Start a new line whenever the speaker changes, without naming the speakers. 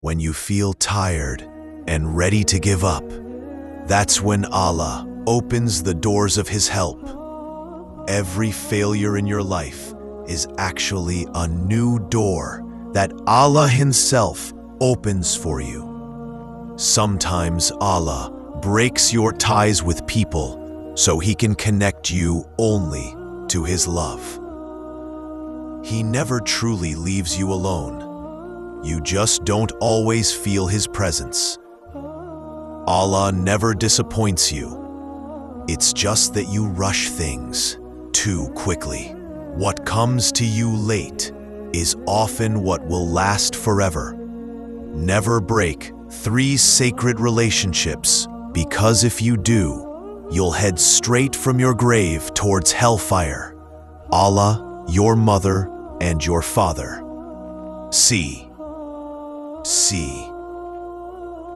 When you feel tired and ready to give up, that's when Allah opens the doors of His help. Every failure in your life is actually a new door that Allah Himself opens for you. Sometimes Allah breaks your ties with people so He can connect you only to His love. He never truly leaves you alone. You just don't always feel His presence. Allah never disappoints you. It's just that you rush things too quickly. What comes to you late is often what will last forever. Never break 3 sacred relationships, because if you do, you'll head straight from your grave towards hellfire. Allah, your mother, and your father. C.